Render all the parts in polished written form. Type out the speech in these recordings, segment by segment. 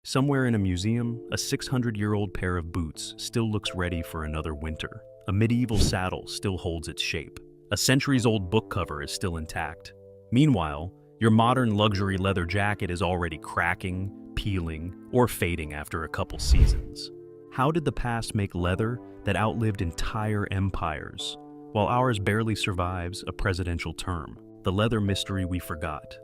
Somewhere in a museum, a 600-year-old pair of boots still looks ready for another winter. A medieval saddle still holds its shape. A centuries-old book cover is still intact. Meanwhile, your modern luxury leather jacket is already cracking, peeling, or fading after a couple seasons. How did the past make leather that outlived entire empires, while ours barely survives a presidential term? The leather mystery we forgot.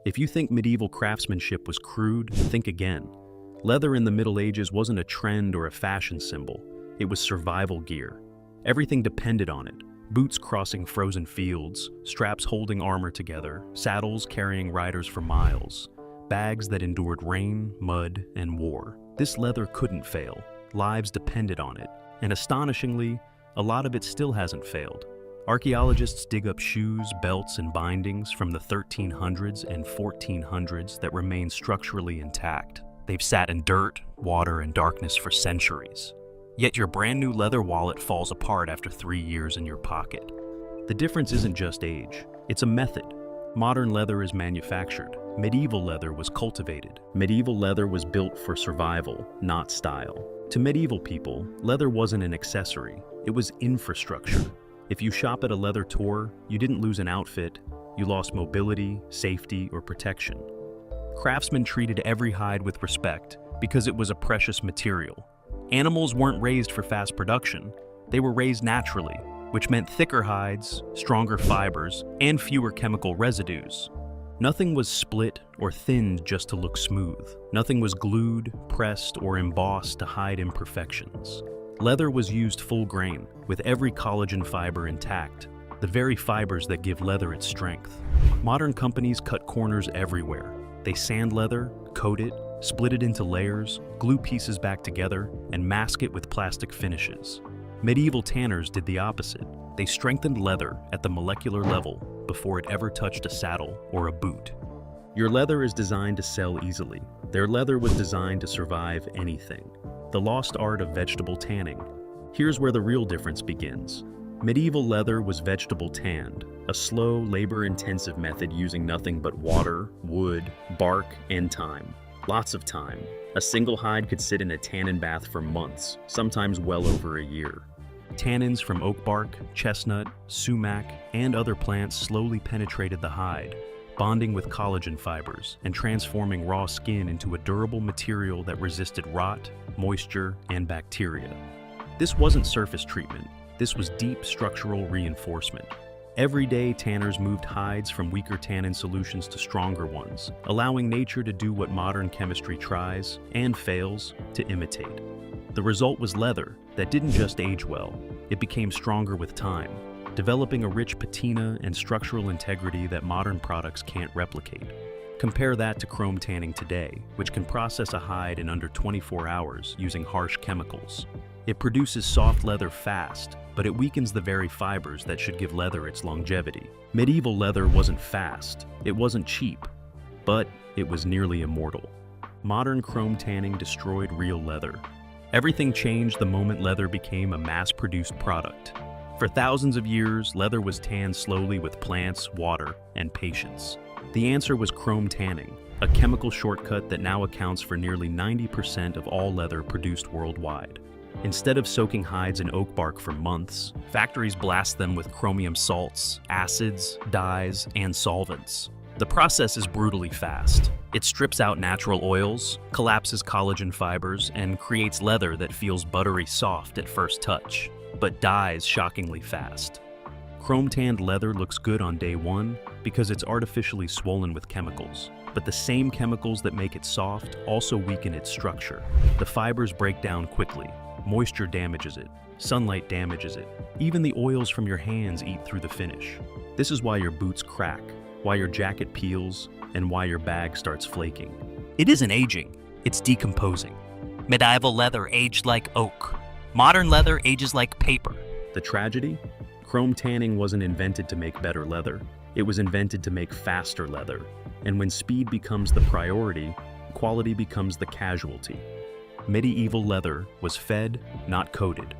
If you think medieval craftsmanship was crude, think again. Leather in the Middle Ages wasn't a trend or a fashion symbol. It was survival gear. Everything depended on it. Boots crossing frozen fields, straps holding armor together, saddles carrying riders for miles, bags that endured rain, mud, and war. This leather couldn't fail. Lives depended on it. And astonishingly, a lot of it still hasn't failed. Archaeologists dig up shoes, belts, and bindings from the 1300s and 1400s that remain structurally intact. They've sat in dirt, water, and darkness for centuries. Yet your brand new leather wallet falls apart after 3 years in your pocket. The difference isn't just age, it's a method. Modern leather is manufactured. Medieval leather was cultivated. Medieval leather was built for survival, not style. To medieval people, leather wasn't an accessory, it was infrastructure. If you shop at a leather tour, you didn't lose an outfit, you lost mobility, safety, or protection. Craftsmen treated every hide with respect because it was a precious material. Animals weren't raised for fast production, they were raised naturally, which meant thicker hides, stronger fibers, and fewer chemical residues. Nothing was split or thinned just to look smooth. Nothing was glued, pressed, or embossed to hide imperfections. Leather was used full grain, with every collagen fiber intact, the very fibers that give leather its strength. Modern companies cut corners everywhere. They sand leather, coat it, split it into layers, glue pieces back together, and mask it with plastic finishes. Medieval tanners did the opposite. They strengthened leather at the molecular level before it ever touched a saddle or a boot. Your leather is designed to sell easily. Their leather was designed to survive anything. The lost art of vegetable tanning. Here's where the real difference begins. Medieval leather was vegetable tanned, a slow, labor-intensive method using nothing but water, wood, bark, and time. Lots of time. A single hide could sit in a tannin bath for months, sometimes well over a year. Tannins from oak bark, chestnut, sumac, and other plants slowly penetrated the hide, bonding with collagen fibers and transforming raw skin into a durable material that resisted rot, moisture, and bacteria. This wasn't surface treatment. This was deep structural reinforcement. Every day, tanners moved hides from weaker tannin solutions to stronger ones, allowing nature to do what modern chemistry tries, and fails, to imitate. The result was leather that didn't just age well, it became stronger with time, developing a rich patina and structural integrity that modern products can't replicate. Compare that to chrome tanning today, which can process a hide in under 24 hours using harsh chemicals. It produces soft leather fast, but it weakens the very fibers that should give leather its longevity. Medieval leather wasn't fast, it wasn't cheap, but it was nearly immortal. Modern chrome tanning destroyed real leather. Everything changed the moment leather became a mass-produced product. For thousands of years, leather was tanned slowly with plants, water, and patience. The answer was chrome tanning, a chemical shortcut that now accounts for nearly 90% of all leather produced worldwide. Instead of soaking hides in oak bark for months, factories blast them with chromium salts, acids, dyes, and solvents. The process is brutally fast. It strips out natural oils, collapses collagen fibers, and creates leather that feels buttery soft at first touch, but dies shockingly fast. Chrome-tanned leather looks good on day one because it's artificially swollen with chemicals. But the same chemicals that make it soft also weaken its structure. The fibers break down quickly. Moisture damages it. Sunlight damages it. Even the oils from your hands eat through the finish. This is why your boots crack, why your jacket peels, and why your bag starts flaking. It isn't aging, it's decomposing. Medieval leather aged like oak. Modern leather ages like paper. The tragedy? Chrome tanning wasn't invented to make better leather. It was invented to make faster leather. And when speed becomes the priority, quality becomes the casualty. Medieval leather was fed, not coated.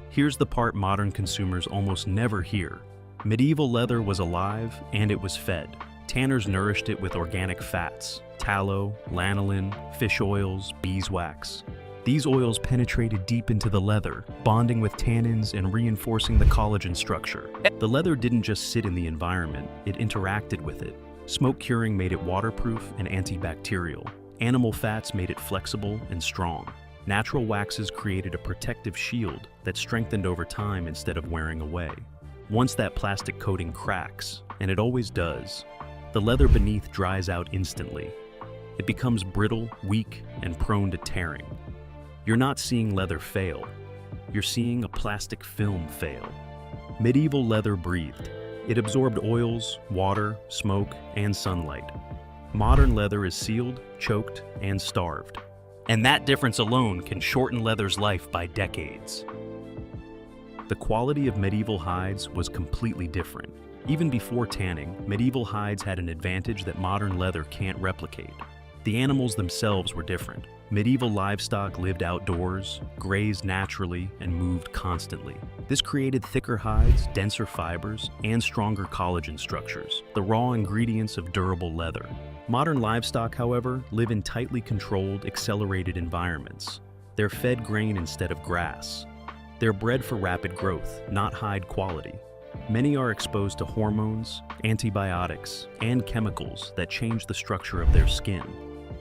Here's the part modern consumers almost never hear. Medieval leather was alive and it was fed. Tanners nourished it with organic fats, tallow, lanolin, fish oils, beeswax. These oils penetrated deep into the leather, bonding with tannins and reinforcing the collagen structure. The leather didn't just sit in the environment, it interacted with it. Smoke curing made it waterproof and antibacterial. Animal fats made it flexible and strong. Natural waxes created a protective shield that strengthened over time instead of wearing away. Once that plastic coating cracks, and it always does, the leather beneath dries out instantly. It becomes brittle, weak, and prone to tearing. You're not seeing leather fail. You're seeing a plastic film fail. Medieval leather breathed. It absorbed oils, water, smoke, and sunlight. Modern leather is sealed, choked, and starved. And that difference alone can shorten leather's life by decades. The quality of medieval hides was completely different. Even before tanning, medieval hides had an advantage that modern leather can't replicate. The animals themselves were different. Medieval livestock lived outdoors, grazed naturally, and moved constantly. This created thicker hides, denser fibers, and stronger collagen structures, the raw ingredients of durable leather. Modern livestock, however, live in tightly controlled, accelerated environments. They're fed grain instead of grass. They're bred for rapid growth, not hide quality. Many are exposed to hormones, antibiotics, and chemicals that change the structure of their skin.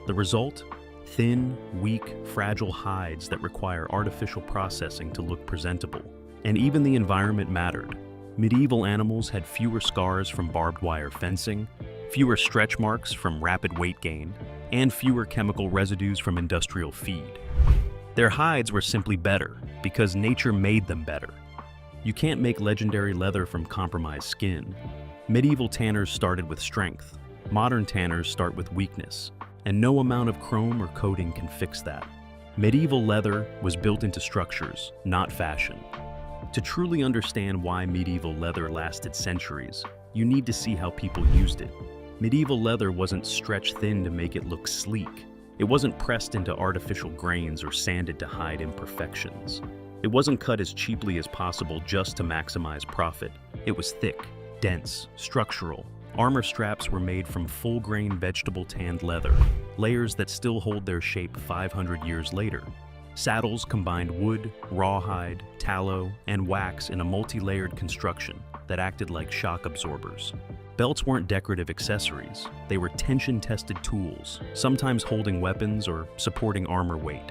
The result? Thin, weak, fragile hides that require artificial processing to look presentable. And even the environment mattered. Medieval animals had fewer scars from barbed wire fencing, fewer stretch marks from rapid weight gain, and fewer chemical residues from industrial feed. Their hides were simply better because nature made them better. You can't make legendary leather from compromised skin. Medieval tanners started with strength. Modern tanners start with weakness, and no amount of chrome or coating can fix that. Medieval leather was built into structures, not fashion. To truly understand why medieval leather lasted centuries, you need to see how people used it. Medieval leather wasn't stretched thin to make it look sleek. It wasn't pressed into artificial grains or sanded to hide imperfections. It wasn't cut as cheaply as possible just to maximize profit. It was thick, dense, structural. Armor straps were made from full-grain vegetable tanned leather, layers that still hold their shape 500 years later. Saddles combined wood, rawhide, tallow, and wax in a multi-layered construction that acted like shock absorbers. Belts weren't decorative accessories, they were tension-tested tools, sometimes holding weapons or supporting armor weight.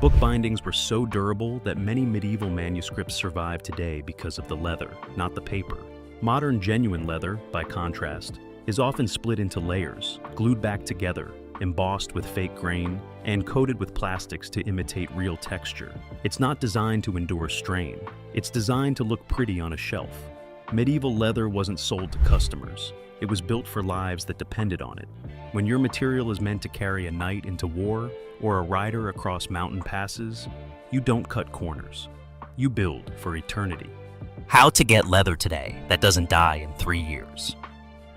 Book bindings were so durable that many medieval manuscripts survive today because of the leather, not the paper. Modern genuine leather, by contrast, is often split into layers, glued back together, embossed with fake grain, and coated with plastics to imitate real texture. It's not designed to endure strain. It's designed to look pretty on a shelf. Medieval leather wasn't sold to customers. It was built for lives that depended on it. When your material is meant to carry a knight into war or a rider across mountain passes, you don't cut corners. You build for eternity. How to get leather today that doesn't die in 3 years.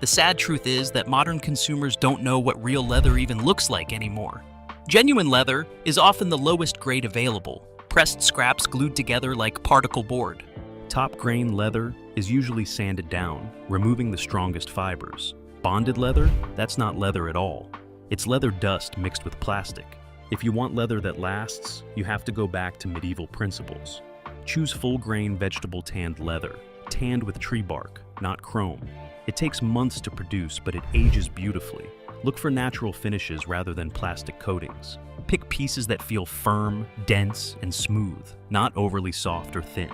The sad truth is that modern consumers don't know what real leather even looks like anymore. Genuine leather is often the lowest grade available, pressed scraps glued together like particle board. Top grain leather is usually sanded down, removing the strongest fibers. Bonded leather? That's not leather at all. It's leather dust mixed with plastic. If you want leather that lasts, you have to go back to medieval principles. Choose full-grain vegetable tanned leather, tanned with tree bark, not chrome. It takes months to produce, but it ages beautifully. Look for natural finishes rather than plastic coatings. Pick pieces that feel firm, dense, and smooth, not overly soft or thin.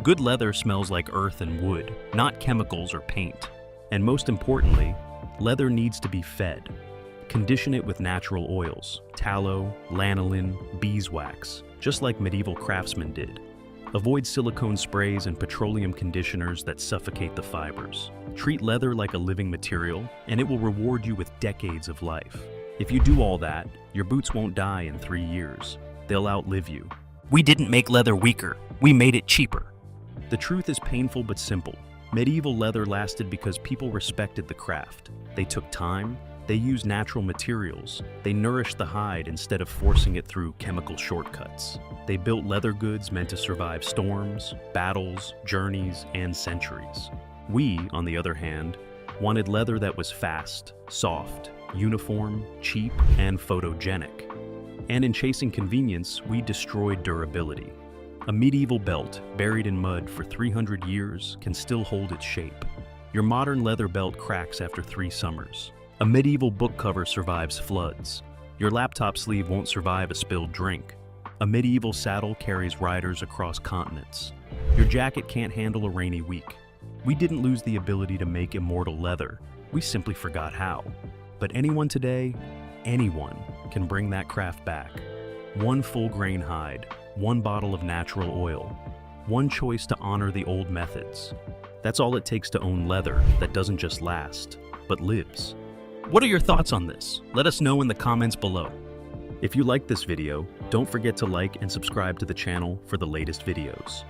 Good leather smells like earth and wood, not chemicals or paint. And most importantly, leather needs to be fed. Condition it with natural oils, tallow, lanolin, beeswax, just like medieval craftsmen did. Avoid silicone sprays and petroleum conditioners that suffocate the fibers. Treat leather like a living material, and it will reward you with decades of life. If you do all that, your boots won't die in 3 years. They'll outlive you. We didn't make leather weaker, we made it cheaper. The truth is painful but simple. Medieval leather lasted because people respected the craft. They took time, they used natural materials, they nourished the hide instead of forcing it through chemical shortcuts. They built leather goods meant to survive storms, battles, journeys, and centuries. We, on the other hand, wanted leather that was fast, soft, uniform, cheap, and photogenic. And in chasing convenience, we destroyed durability. A medieval belt buried in mud for 300 years can still hold its shape. Your modern leather belt cracks after 3 summers. A medieval book cover survives floods. Your laptop sleeve won't survive a spilled drink. A medieval saddle carries riders across continents. Your jacket can't handle a rainy week. We didn't lose the ability to make immortal leather. We simply forgot how. But anyone today, anyone, can bring that craft back. 1 full-grain hide, 1 bottle of natural oil, 1 choice to honor the old methods. That's all it takes to own leather that doesn't just last, but lives. What are your thoughts on this? Let us know in the comments below. If you liked this video, don't forget to like and subscribe to the channel for the latest videos.